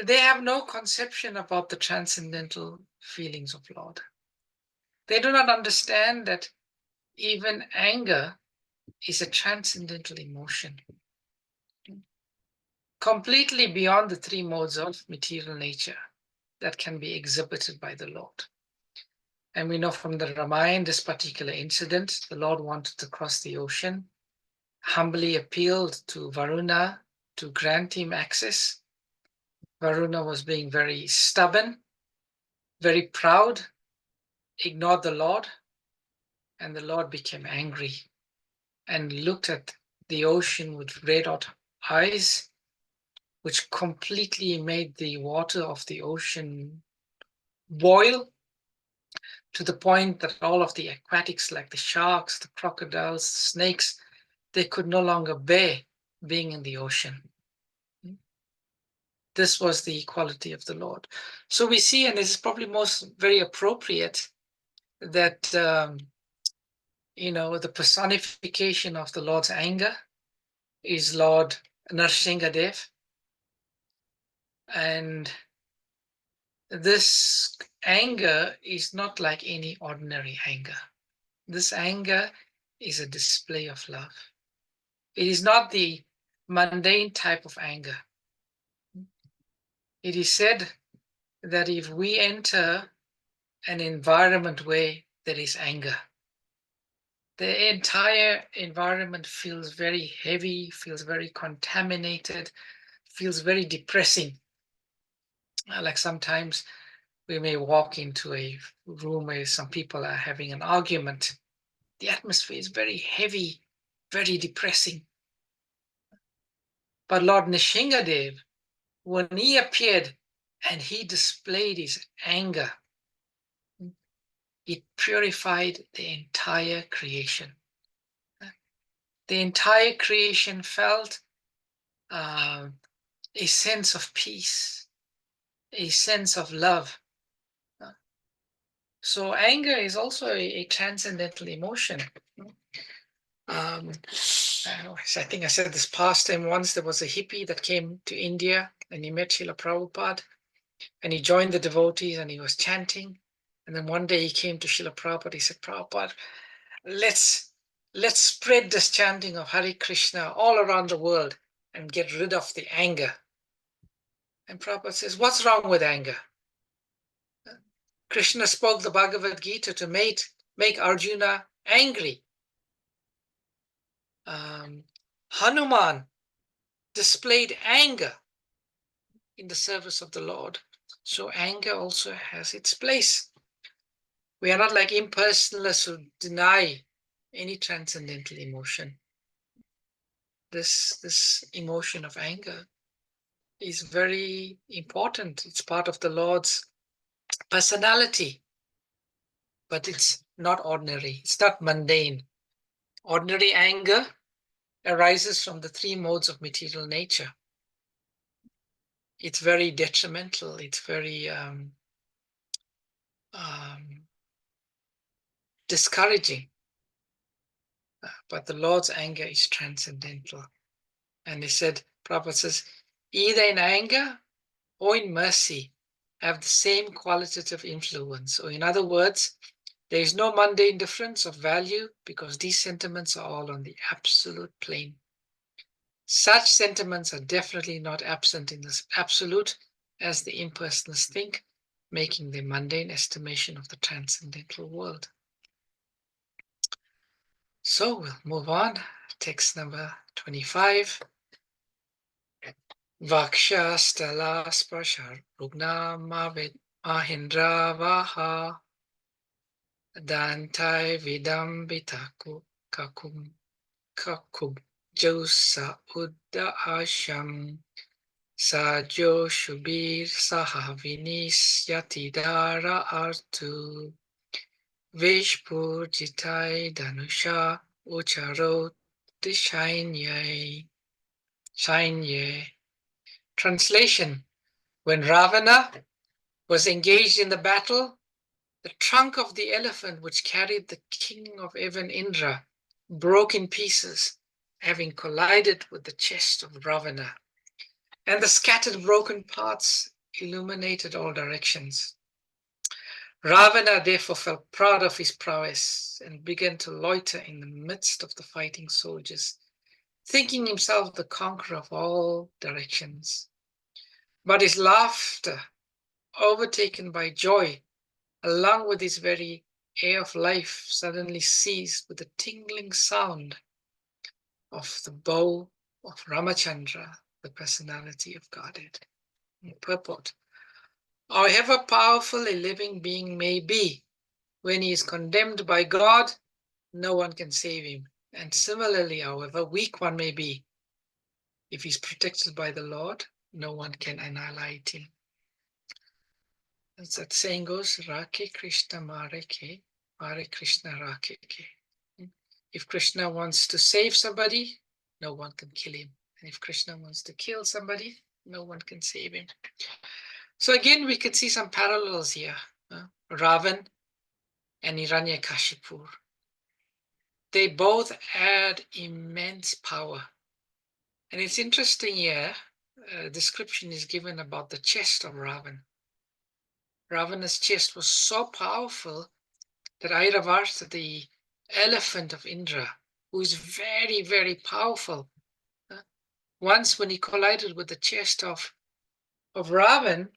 they have no conception about the transcendental feelings of Lord. They do not understand that even anger is a transcendental emotion, completely beyond the three modes of material nature that can be exhibited by the Lord. And we know from the Ramayana, this particular incident, the Lord wanted to cross the ocean, humbly appealed to Varuna to grant him access. Varuna was being very stubborn, very proud, ignored the Lord, and the Lord became angry and looked at the ocean with red-hot eyes, which completely made the water of the ocean boil to the point that all of the aquatics, like the sharks, the crocodiles, the snakes, they could no longer bear being in the ocean. This was the equality of the Lord. So we see, and this is probably most very appropriate, that the personification of the Lord's anger is Lord Nrsingadev. And this anger is not like any ordinary anger. This anger is a display of love. It is not the mundane type of anger. It is said that if we enter an environment where there is anger, the entire environment feels very heavy, feels very contaminated, feels very depressing. Like sometimes we may walk into a room where some people are having an argument. The atmosphere is very heavy, very depressing. But Lord Nishingadev, when he appeared and he displayed his anger, it purified the entire creation. The entire creation felt a sense of peace, a sense of love. So anger is also a transcendental emotion. I think I said this past time once, there was a hippie that came to India and he met Srila Prabhupada and he joined the devotees and he was chanting. And then one day he came to Srila Prabhupada, he said, Prabhupada, let's spread this chanting of Hare Krishna all around the world and get rid of the anger. And Prabhupada says, what's wrong with anger? Krishna spoke the Bhagavad Gita to make Arjuna angry. Hanuman displayed anger in the service of the Lord. So anger also has its place. We are not like impersonalists who deny any transcendental emotion. This emotion of anger is very important. It's part of the Lord's personality, but it's not ordinary. It's not mundane. Ordinary anger arises from the three modes of material nature. It's very detrimental. It's very discouraging. But the Lord's anger is transcendental. And he said, Prabhupada says, either in anger or in mercy have the same qualitative influence. Or in other words, there is no mundane difference of value because these sentiments are all on the absolute plane. Such sentiments are definitely not absent in this absolute as the impersonalists think, making the mundane estimation of the transcendental world. So we'll move on. Text number 25. Vaksha stala sparsha rugna mahindra vaha dantai vidam bitaku kakum josa udda asham sajo shubir saha vinis yatidara artu vishpur jitai danusha ucharo dishainyai. Translation: when Ravana was engaged in the battle, the trunk of the elephant which carried the king of heaven Indra broke in pieces, having collided with the chest of Ravana, and the scattered broken parts illuminated all directions. Ravana therefore felt proud of his prowess and began to loiter in the midst of the fighting soldiers, thinking himself the conqueror of all directions. But his laughter, overtaken by joy, along with his very air of life, suddenly ceased with the tingling sound of the bow of Ramachandra, the personality of Godhead. Purport: however powerful a living being may be, when he is condemned by God, no one can save him. And similarly, however weak one may be, if he's protected by the Lord, no one can annihilate him. As that saying goes, Rake Krishna Mare Ke, Mare Krishna Rake Ke. If Krishna wants to save somebody, no one can kill him. And if Krishna wants to kill somebody, no one can save him. So again, we can see some parallels here. Ravan and Hiranyakashipu. They both had immense power. And it's interesting here, a description is given about the chest of Ravan. Ravana's chest was so powerful that Airavarta, the elephant of Indra, who is very, very powerful, once when he collided with the chest of Ravan,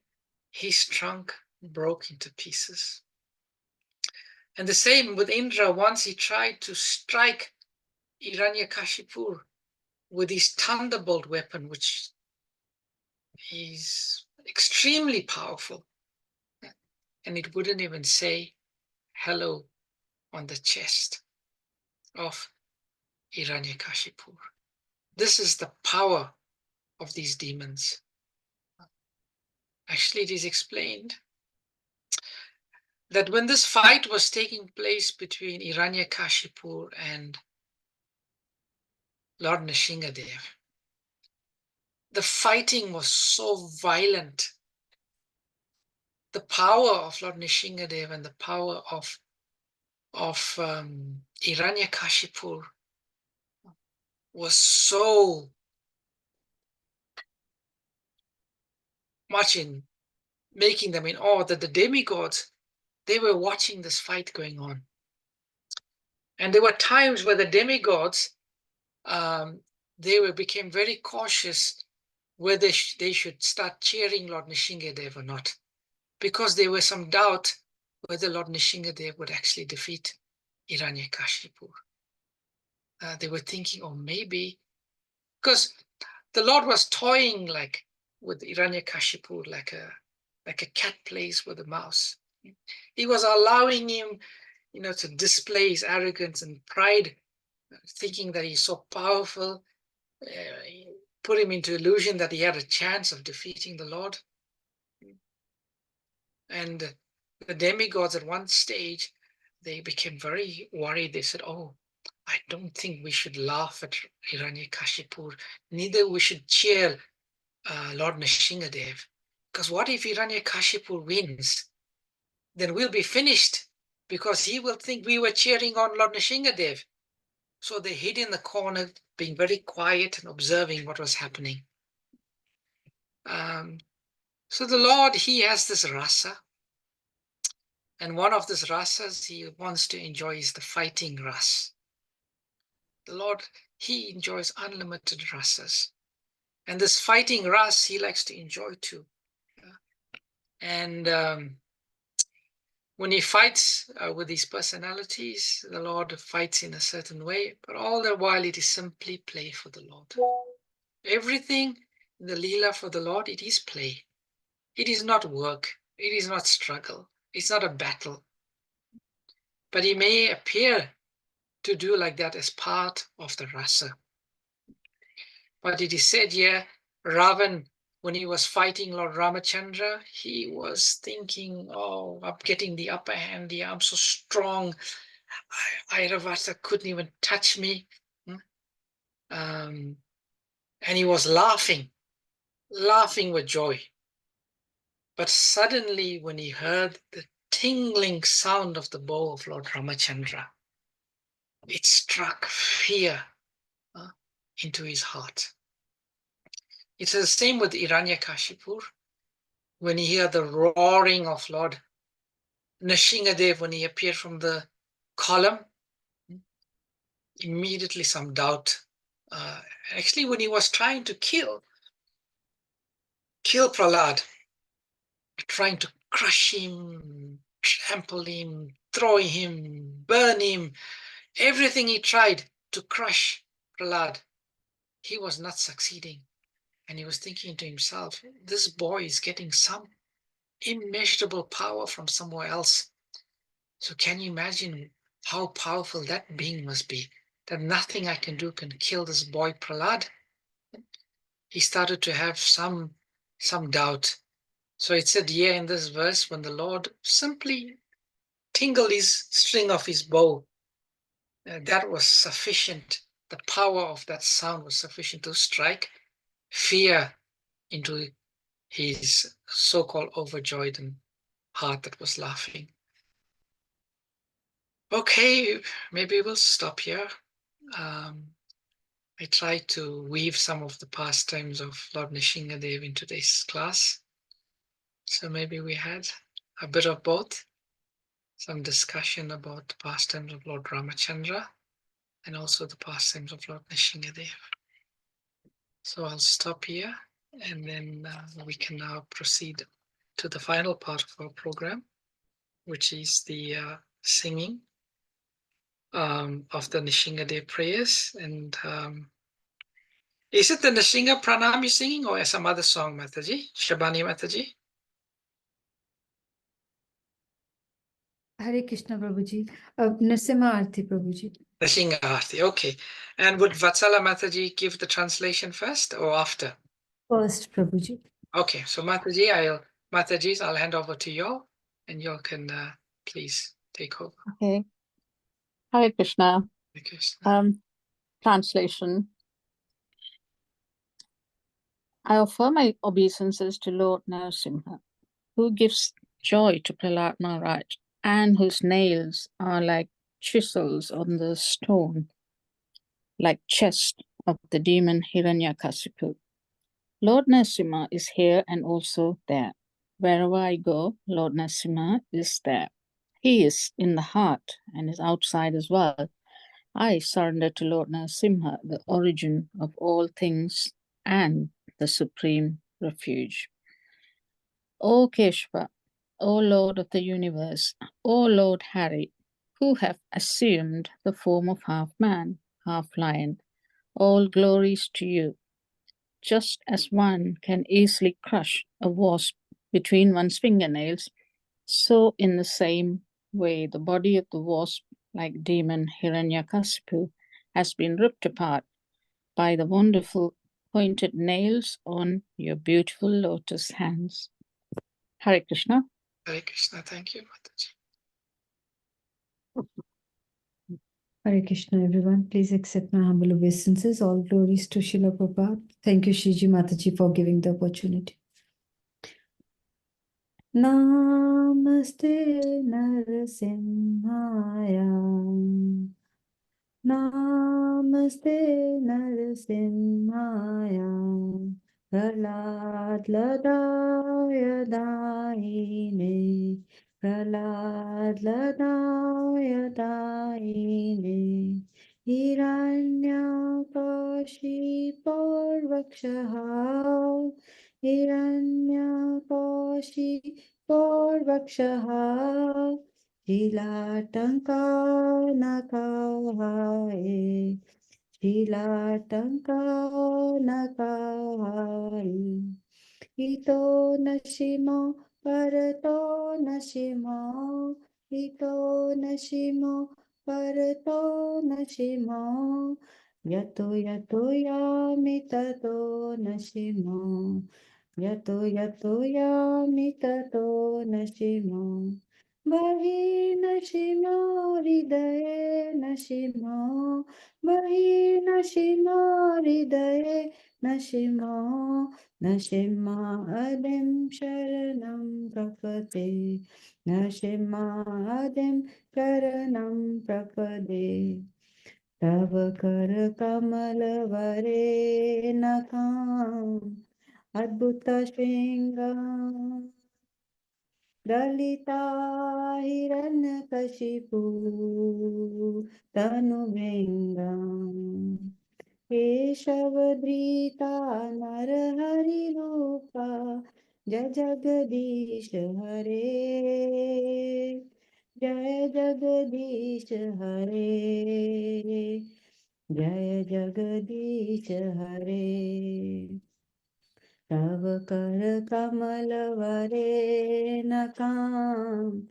his trunk broke into pieces. And the same with Indra, once he tried to strike Hiranyakashipu with his thunderbolt weapon, which is extremely powerful, and it wouldn't even say hello on the chest of Hiranyakashipu. This is the power of these demons. Actually, it is explained that when this fight was taking place between Hiranyakashipu and Lord Nrsingadev, the fighting was so violent. The power of Lord Nrsingadev and the power of Hiranyakashipu was so much in making them in awe that the demigods, they were watching this fight going on. And there were times where the demigods, became very cautious whether they should start cheering Lord Nrsingadev or not, because there was some doubt whether Lord Nrsingadev would actually defeat Hiranyakashipu. They were thinking, oh, maybe, because the Lord was toying like with Hiranyakashipu, like a cat plays with a mouse. He was allowing him, to display his arrogance and pride, thinking that he's so powerful. Put him into illusion that he had a chance of defeating the Lord. And the demigods at one stage, they became very worried. They said, oh, I don't think we should laugh at Hiranyakashipu. Neither we should cheer Lord Nrsingadev. Because what if Hiranyakashipu wins? Then we'll be finished, because he will think we were cheering on Lord Nrsingadev. So they hid in the corner, being very quiet and observing what was happening. So the Lord, he has this rasa. And one of these rasas he wants to enjoy is the fighting ras. The Lord, he enjoys unlimited rasas. And this fighting ras, he likes to enjoy too. And when he fights with these personalities, the Lord fights in a certain way, but all the while it is simply play for the Lord. Everything in the Leela for the Lord, it is play. It is not work. It is not struggle. It's not a battle. But he may appear to do like that as part of the rasa. But it is said here, Ravan, when he was fighting Lord Ramachandra, he was thinking, oh, I'm getting the upper hand here. I'm so strong. Airavata couldn't even touch me. And he was laughing with joy. But suddenly, when he heard the tingling sound of the bow of Lord Ramachandra, it struck fear into his heart. It's the same with Hiranyakashipu. When he heard the roaring of Lord Nrsingadev, when he appeared from the column, immediately some doubt. Actually, when he was trying to kill Prahlad, trying to crush him, trample him, throw him, burn him, everything he tried to crush Prahlad, he was not succeeding. And he was thinking to himself, this boy is getting some immeasurable power from somewhere else. So can you imagine how powerful that being must be, that nothing I can do can kill this boy Prahlad? He started to have some doubt. So it said here in this verse, when the Lord simply tingled his string of his bow, that was sufficient. The power of that sound was sufficient to strike fear into his so-called overjoyed heart that was laughing. Okay, maybe we'll stop here. I tried to weave some of the pastimes of Lord Nrsingadev into this class. So maybe we had a bit of both, some discussion about the pastimes of Lord Ramachandra and also the pastimes of Lord Nishingadev. So I'll stop here, and then we can now proceed to the final part of our program, which is the singing of the Nishingadev prayers. And is it the Nishinga Pranam you're singing, or some other song, Mataji? Shabani Mataji? Hare Krishna, Prabhuji. Narasimha Arti, Prabhuji. Nishinga Arti, okay. And would Vatsala Mataji give the translation first or after? First, Prabhuji. Okay, so Mataji, I'll hand over to you, and you can please take over. Okay. Hare Krishna. Hare Krishna. Translation. I offer my obeisances to Lord Narasimha, who gives joy to Prahlad Maharaj, and whose nails are like chisels on the stone, like chest of the demon Hiranyakasipu. Lord Narasimha is here and also there. Wherever I go, Lord Narasimha is there. He is in the heart and is outside as well. I surrender to Lord Narasimha, the origin of all things and the supreme refuge. O Keshava, O Lord of the universe, O Lord Hari, who have assumed the form of half man, half lion, all glories to you. Just as one can easily crush a wasp between one's fingernails, so in the same way the body of the wasp, like demon Hiranyakasipu, has been ripped apart by the wonderful pointed nails on your beautiful lotus hands. Hare Krishna. Hare Krishna, thank you, Mataji. Hare Krishna, everyone. Please accept my humble obeisances. All glories to Srila Prabhupada. Thank you, Shiji Mataji, for giving the opportunity. Namaste Narasimhaya. Namaste Narasimhaya. Prahlad Ladaya Daine. Prahlad Ladaya Daine. Hiranyakashiporvakshaha. Hiranyakashiporvakshaha. Shilatanka nakahaye. Shilatanka nakahaye. Ito nashimo parato nashimo. Ito nashimo parato nashimo. Yato yato yamitato nashimo. Yato yato yamitato nashimo. Bahi nashimo hridaye nashimo. Bahi nashimo hridaye nashimo. Nashima adem sharanam prapade. Nashima adem sharanam prapade. Tava kar kamal vare nakam. Adbhuta shringam. Dalita Hiranyakashipu Tanu Vringam. Keshavadrita Narahari Rupa Jaya Jagadish Hare. Jaya Jagadish Hare. Jaya Jagadish Hare. Tav kar kamal vare nakam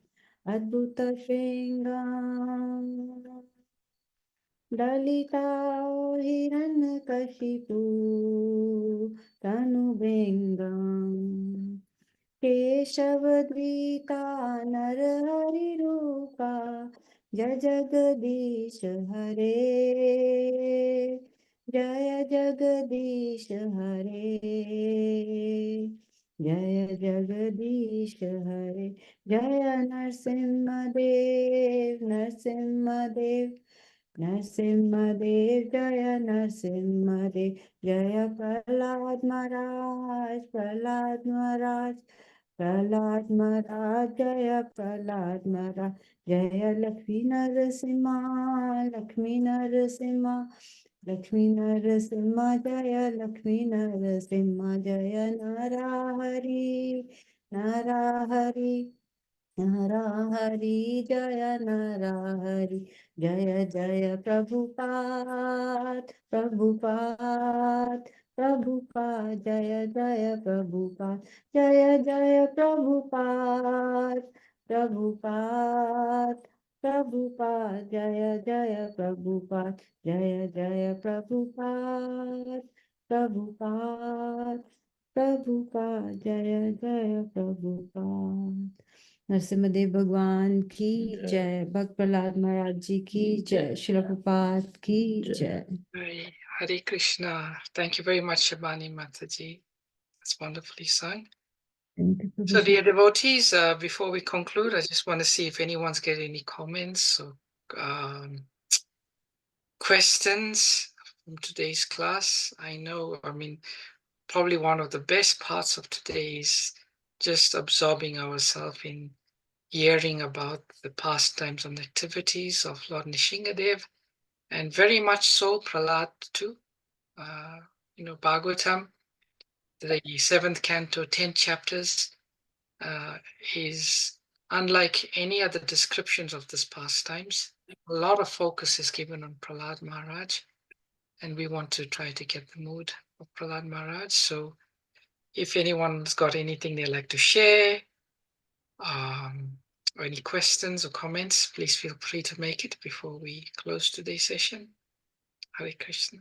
adbhuta shringam. Dalita hiranyakashipu tanu vengam. Keshavadvita narahari rupa jaya jagadish hare. Jaya Jagadish Hare. Jaya Jagadish Hare. Jaya Narasimha Dev. Narasimha Dev. Narasimha Dev. Jaya Narasimha Dev. Jaya Prahlad Maharaj. Prahlad Maharaj. Prahlad Maharaj, Jaya Prahlad Maharaj, Jaya Lakshmi Narasimha, Lakshmi Narasimha, Lakshmi Narasimha, Jaya Lakshmi Narasimha, Jaya Narahari, Narahari. Narahari, Jaya Narahari, Jaya Jaya Prabhupada, Prabhupada, Prabhupada, Jaya Jaya Prabhupada, Jaya Jaya Prabhupada, Prabhupada, Prabhupada, Jaya Jaya Prabhupada, Jaya Jaya Prabhupada, Prabhupada, Prabhupada, Jaya Jaya Prabhupada. Narasimhadeva भगवान की जय, भक्त प्रहलाद महाराज जी की जय, श्रील प्रभुपाद की जय। Hare Krishna. Thank you very much, Shabani Mataji. That's wonderfully sung. Thank you, So, Prabhuji. dear devotees, before we conclude, I just want to see if anyone's got any comments or questions from today's class. I mean, probably one of the best parts of today is just absorbing ourselves in hearing about the pastimes and activities of Lord Nishingadev, and very much so Prahlad too. Bhagavatam, the 7th canto, 10 chapters, is unlike any other descriptions of this pastimes. A lot of focus is given on Prahlad Maharaj, and we want to try to get the mood of Prahlad Maharaj. So if anyone's got anything they'd like to share, or any questions or comments, please feel free to make it before we close today's session. Hare Krishna.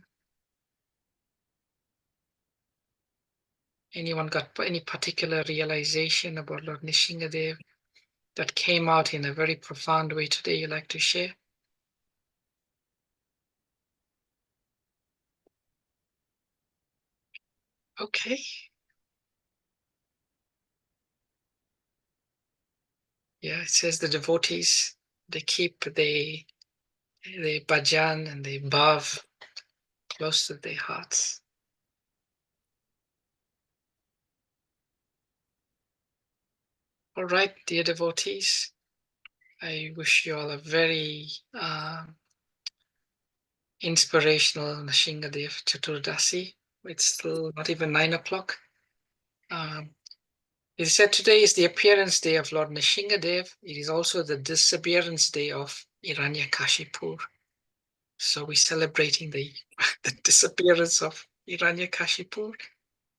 Anyone got any particular realization about Lord Nishingadev that came out in a very profound way today you'd like to share? Okay. Yeah, it says the devotees, they keep the bhajan and the bhav close to their hearts. All right, dear devotees, I wish you all a very inspirational Nishingadev Chaturdasi. It's still not even 9 o'clock. It said today is the appearance day of Lord Nishingadev. It is also the disappearance day of Hiranyakashipu. So we're celebrating the disappearance of Hiranyakashipu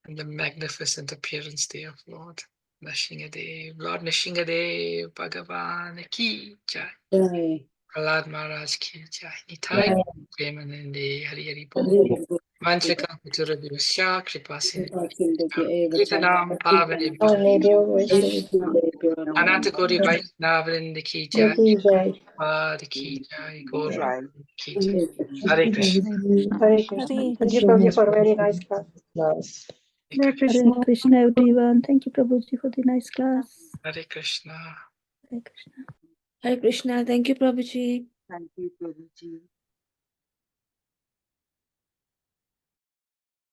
and the magnificent appearance day of Lord Nishingadev. Lord Nishingadev, Bhagavan ki jai. Jai. Prahlad Maharaj ki jai. Nitai Premanande Hari Hari Bol. Vanchaka Putura Kripa Sindhu. Kirtanam Pavane Ananta Koti Vaishnavrind ki jai. Pad ki jai. Gaur ki jai. Hare Krishna. Hare Krishna. Hare Thank you, Krishna. Prabhuji, for a very nice class. Hare Hare Krishna, everyone. Thank you, Prabhuji, for the nice class. Krishna. Hare Krishna. Hare Krishna. Thank you, Prabhuji. Thank you, Prabhuji.